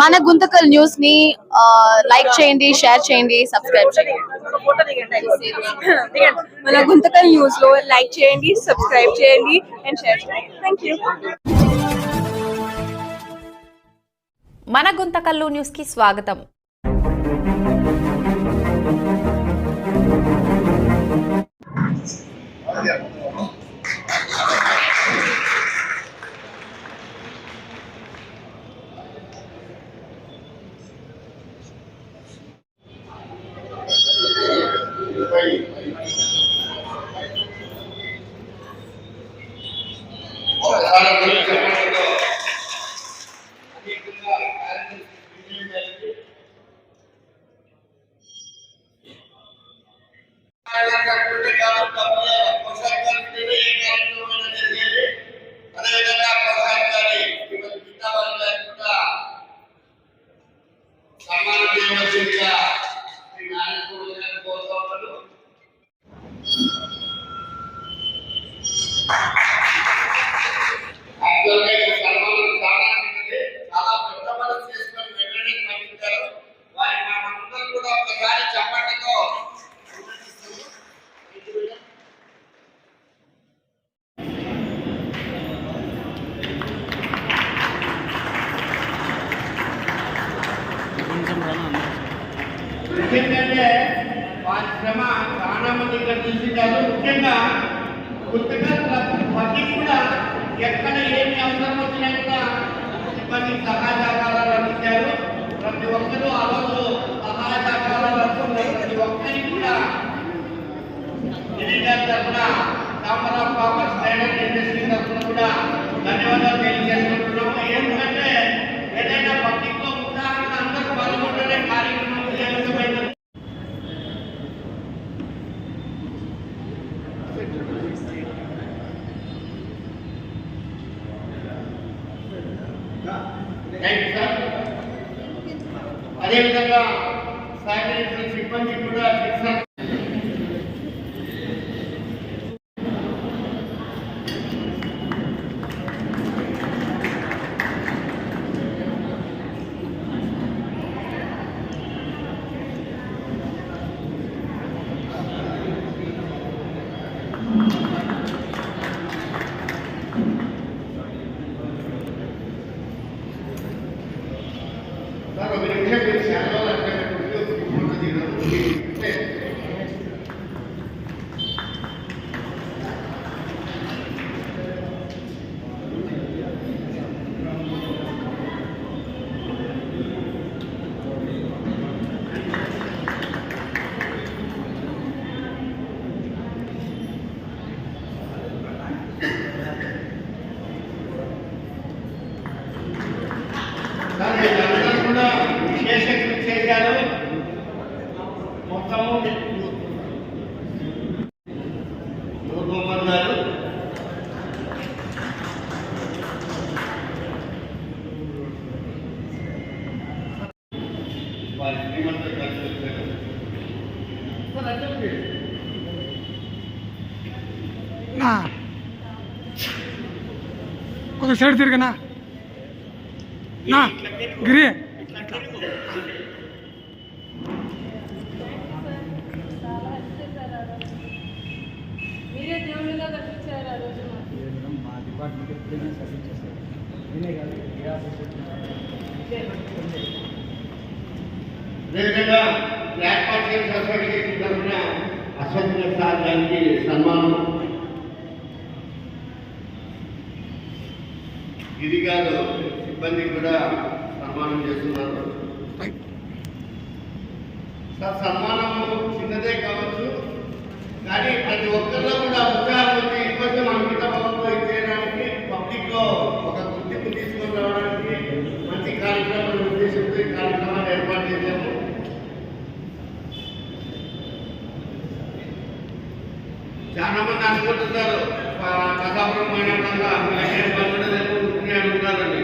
మన గుంతకల్ న్యూస్ ని లైక్ చేయండి, షేర్ చేయండి, సబ్స్క్రైబ్ చేయండి. మన గుంతకల్ న్యూస్ లో లైక్ చేయండి, సబ్స్క్రైబ్ చేయండి అండ్ షేర్ చేయండి. థాంక్యూ. మన గుంతకల్లు న్యూస్ కి స్వాగతం. ఎందుకంటే వారి శ్రమ చాలా మంది ఇక్కడ చూసింటారు. ముఖ్యంగా గుంతకల్ ప్రతి కూడా ఎక్కడ ఏమి అవసరం వచ్చినా కూడా సిబ్బంది సహాయ సహకారాలు అందించారు. ప్రతి ఒక్కరూ ఆ రోజు సహాయ సహకారాలు అందుకున్నారు. ప్రతి ఒక్కరికి కూడా గిరిజన తరఫున కామరాజ్ కామర్స్ ట్రేడర్ ఇండస్ట్రీ తరఫున కూడా ధన్యవాదాలు తెలియజేసుకుంటున్నాము. ఎందుకంటే ఏదైనా పబ్లిక్ లో ఉదాహరణ అందరూ పాల్గొంటేనే కార్యక్రమం విజయవంతమైంది. అదేవిధంగా శానిటరీ సిబ్బంది కూడా కూడా విశేష కృషి చేశారు. మొత్తము గారు వారి శ్రీమంతులు కలిసి వచ్చారు. కొంచెం సైడ్ తిరిగినా నా గిరి మీరే దేవుళ్ళలో కనిపించారు ఆ రోజు. మా డిపార్ట్మెంట్ ఎప్పుడైనా సబ్మిట్ చేస్తారు. నేనే కాదు అదేవిధంగా బ్లాక్ పార్టీ సొసైటీకి తరఫున అశ్వత్ సార్ గారికి సన్మానం. గిరి గారు సిబ్బంది కూడా సన్మానం చేస్తున్నారు. సార్ సన్మానము చిన్నదే కావచ్చు, కానీ ప్రతి ఒక్కరిలో కూడా ఉత్సాహం వచ్చి కొంచెం అంకితభావంతో చేయడానికి, పబ్లిక్ లో ఒక గుర్తింపు తీసుకొని రావడానికి మంచి కార్యక్రమాలు ఉద్దేశంతో ఈ కార్యక్రమాన్ని ఏర్పాటు చేశాము. చాలా మంది అనుకుంటున్నారు కథాపురం మైనాడంగా ఉంటారని.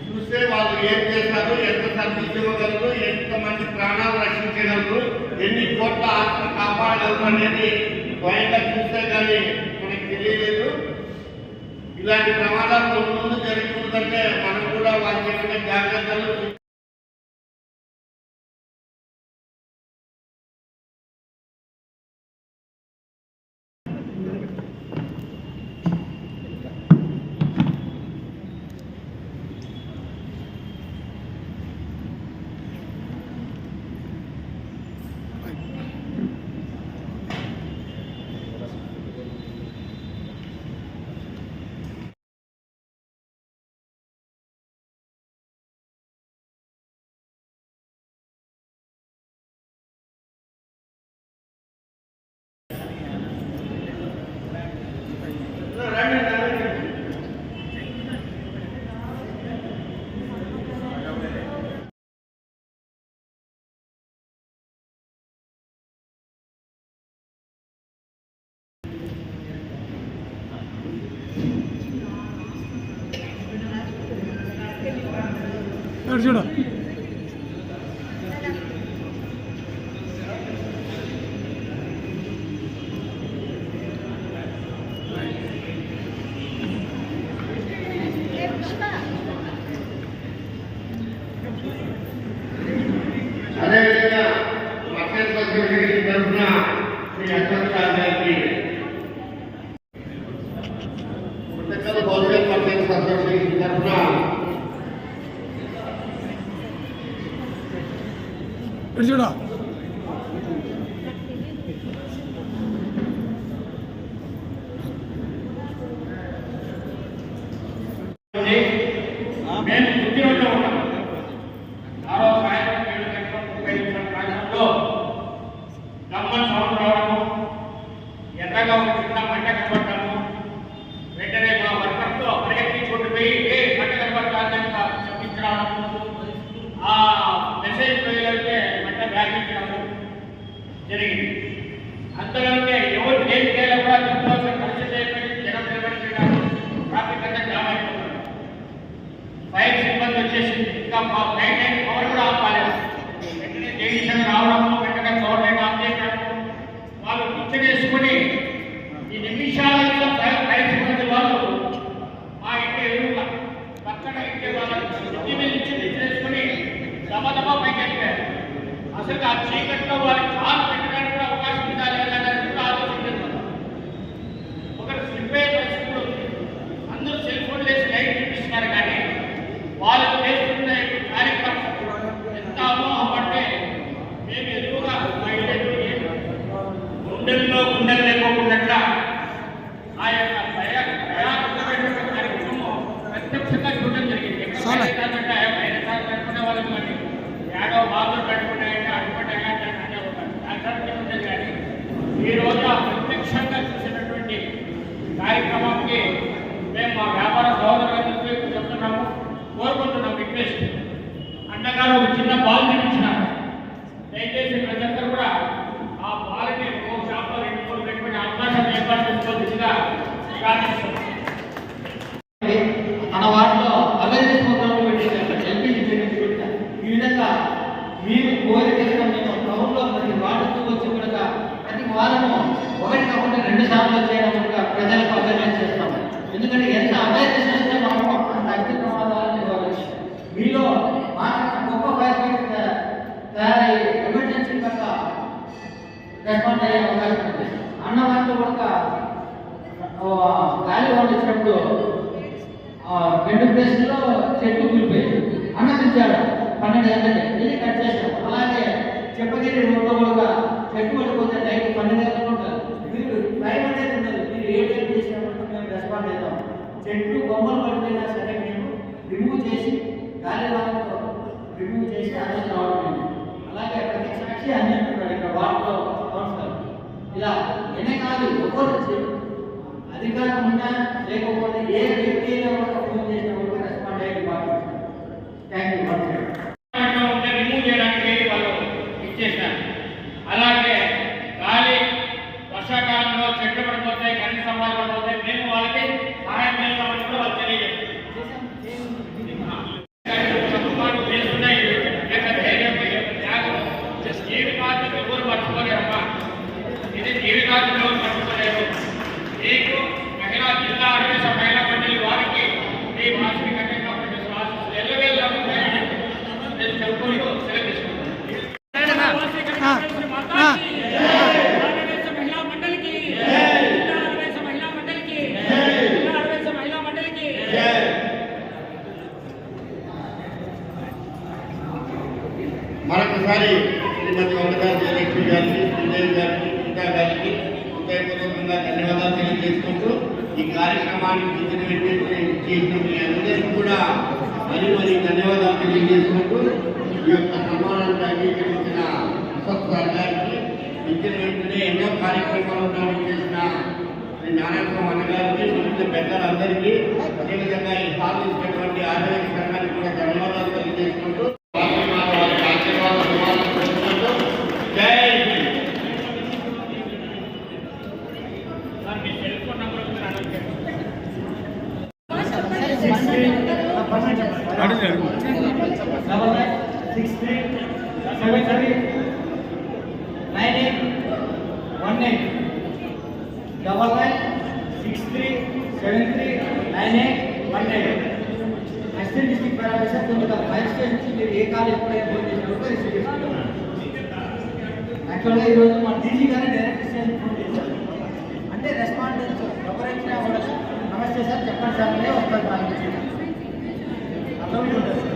చూస్తే వాళ్ళు ఏం చేస్తారు, ఎంత సర్వీస్ ఇవ్వగలరు, ఎంత మంది ప్రాణాలు రక్షించారు. ఎన్ని కోట్ల ఆస్తిని కాపాడగలరు అనేది స్వయంగా చూస్తే కానీ మనకి తెలియలేదు. ఇలాంటి ప్రమాదాలు ముందు జరుగుతుందంటే మనం కూడా వాటి యొక్క జాగ్రత్తలు చూడు అదేవిధంగా మత్స్య సొసైటీ తరఫున శ్రీ అశోక్ గారికి పుట్టకల్ హోల్సేల్ మత్స్య సొసైటీ తరఫున చూడు మేము ఉద్యోగంలో ఉన్నాం. ఆరో సాయంత్రం 7:30 ప్రాంతంలో గమ్మన్ సౌండ్ రావడము, ఎర్రగా ఒక చిన్న మంట కనబడటము, వెంటనే మా వర్కర్తో పరిగెత్తించుకుంటూ పోయి మంట కనబడతాదని చెప్పించడము, ఆ మెసేజ్ పోయేలాగే మంట వ్యాపించడము జరిగింది. అంతలోనే ఎవరు ఏం చేయాలో కూడా చెప్పవలసిన పరిస్థితి ఏర్పడి జనం నిలబడిపోయినారు. ట్రాఫిక్ అంతా జామ్ అయిపోతున్నారు. ఫైర్ సిబ్బంది వచ్చేసి ఇంకా నైట్ టైం పవర్ కూడా ఆపాలేదు. వెంటనే జగదీశన్ రావడము, వెంటనే పవర్ లైన్ ఆఫ్ చేయడము, వాళ్ళు పిచ్చడేసుకుని ఈ నిమిషాలలో ఫైర్ సిబ్బంది వాళ్ళు మా ఇంటి ఎదురుగా పక్కన ఇంటి వాళ్ళని ఇంటి మీద ఇచ్చి నిచ్చేసుకుని దమదమా పైకి వెళ్ళిపోయారు. అసలు ఆ చీకట్లో వాళ్ళకి కాలు పెట్టడానికి కూడా అవకాశం ఉందా లేదా అనేది కూడా ఆలోచించారు. ఒకరు స్లిప్ అయ్యే పరిస్థితులు అందరూ సెల్ ఫోన్ వేసి లైట్ చూపిస్తున్నారు. కానీ వాళ్ళు చేస్తున్న కార్యక్రమం ఎంత అమోహపడితే మేము ఎదురుగా గుండెల్లో గుండెలు లేకోకుండా ఆ యొక్క భయానకమైన కార్యక్రమం ప్రత్యక్షంగా చూడడం జరిగింది. ఎక్కడ పెట్టుకునే వాళ్ళని కానీ ఏడో బాధలు పెట్టుకున్నాయంటే అడ్డుపడ్డాయంటే అనే ఒక అర్థం ఉండేది. కానీ ఈరోజు ఆ ప్రత్యక్షంగా చూసినటువంటి కార్యక్రమానికి మేము మా వ్యాపార సోదరులకు చెప్తున్నాము, కోరుకుంటున్నాం. రిక్వెస్ట్ అన్నగారు ఒక చిన్న బాల్ చూపించినారు. దయచేసి ప్రజలందరూ కూడా ఆ బాల్ని ఒక షాప్లో 2-3 పెట్టుకునే అవకాశం ఏర్పాటు చేసుకోవాల్సిందిగా ప్రార్థిస్తున్నాం. మన వాటిలో అవేర్నెస్ ప్రోగ్రామ్ పెట్టారు, ఎల్పీజీ పేమెంట్ పెట్టారు. ఈ విధంగా మీరు కోరికగా మేము టౌన్లో ప్రతి వార్డుకు వచ్చి కూడా ప్రతి వారము 1 కాకుండా 2 సార్లు చేయడం కూడా ప్రజలకు అవేర్నెస్ చేస్తాము. ఎందుకంటే ఎంత అవేర్నెస్ చేస్తే మనము అగ్ని ప్రమాదాలను నివారించాలి. మీలో మాకు గొప్ప ఫైర్ ఫైటర్ తయారై ఎమర్జెన్సీ పక్క రెస్పాండ్ అయ్యే అవకాశం ఉంది. అన్నవారితో కూడా గాలి వాళ్ళు వచ్చినప్పుడు 2 ప్లేసుల్లో చెట్టు కూలిపోయి అన్న తెచ్చాడు 12 గంటలకి వెళ్ళి కట్ చేశాం. అలాగే చెప్పగిరి రోడ్లో కూడా చెట్టు పడిపోతే నైట్ 12 గంటలకు ఉంటుంది. మీరు టైం అనేది ఉండదు. మీరు ఏ టైం చేసినప్పుడు మేము రెస్పాండ్ అవుతాం. చెట్టు కొమ్మలు పడిపోయినా సరే మేము రిమూవ్ చేసి గాలి వాళ్ళతో రిమూవ్ చేసి అన్నీ రావడం. అలాగే ప్రతి సాక్షి అన్ని అంటున్నాడు ఇక్కడ వాటిలో కౌన్సిలర్ ఇలా ఎన్నికాలు ఒక్కొక్క అధికారం ఉన్నా లేకపోతే ఏ వ్యక్తి అయినా కూడా ఫోన్ చేసినా కూడా రెస్పాండ్ అయ్యే బాధ్యత. Thank you. రిమూవ్ చేయడానికి వాళ్ళు ఇచ్చేసారు. అలాగే గాలి వర్షాకాలంలో చెట్లు పడిపోతాయి, కరెంట్ స్తంభాలు పడిపోతాయి, మేము వాళ్ళకి సహాయం చేస్తామని కూడా వాళ్ళు తెలియజేస్తారు. వేస్తున్నాయి ధైర్యం త్యాగం ఏమి కాదు ఎవరు రికార్డులో పట్టుకోలేదు. మీకు మహిళా జిల్లా అరవేశ మహిళా మండలి వారికి మీ వార్షిక కన్యకా ప్రొఫెసర్ ఆశీస్సులు ఎల్లవేళలా ఉంటాయని నేను చెప్పుకుంటూ సెలవు తీసుకుంటాను. మరొకసారి శ్రీమతి వందగా జయలక్ష్మి గారికి, శ్రీదేవి గారికి, గీతా గారికి హృదయపూర్వకంగా ధన్యవాదాలు తెలియజేసుకుంటూ ఈ కార్యక్రమానికి చేసిన మీ అందరికీ కూడా మరీ ధన్యవాదాలు తెలియజేసుకుంటూ ఈ యొక్క సన్మానాన్ని అంగీకరించిన అశోక్ సార్ గారికి, ఇచ్చిన వెంటనే ఎన్నో కార్యక్రమాలు చేసిన శ్రీ నారాయణ అన్న గారికి, మిగతా పెద్దలందరికీ, అదేవిధంగా ఈ హాల్ ఇచ్చినటువంటి ఆరోగ్య సంఘానికి కూడా ధన్యవాదాలు తెలియజేసుకుంటూ అసిస్టెంట్ డిస్ట్రిక్ట్ పారామీటర్ పొందుతారు. ఫైర్ స్టేషన్ నుంచి మీరు ఏ కాల్ ఎప్పుడైనా ఫోన్ చేసినప్పుడు రిసీవ్ చేసుకుంటారు. యాక్చువల్గా ఈరోజు మన డీజీ గానే డైరెక్ట్ స్టేషన్ ఫోన్ చేశారు. అంటే రెస్పాండెన్స్ ఎవరైనా నమస్తే సార్ చెప్పండి సార్ అనే వస్తారు. అట్లా ఉంటుంది.